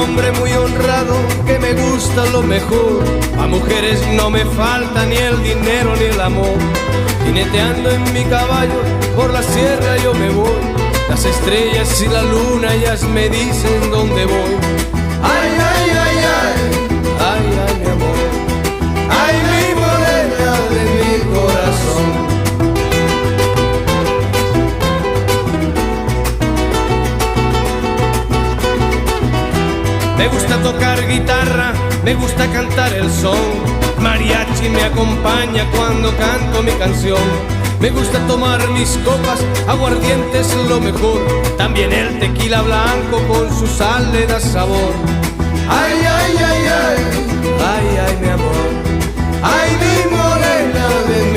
hombre muy honrado que me gusta lo mejor. A mujeres no me falta ni el dinero ni el amor. Jineteando en mi caballo por la sierra yo me voy. Las estrellas y la luna ellas me dicen dónde voy. Ay, ay, ay, ay, ay, ay, mi amor. Ay, mi morena de mi corazón. Me gusta tocar guitarra, me gusta cantar el son. Mariachi me acompaña cuando canto mi canción. Me gusta tomar mis copas, aguardiente es lo mejor. También el tequila blanco con su sal le da sabor. Ay, ay, ay, ay, ay, ay, mi amor. Ay, mi morena de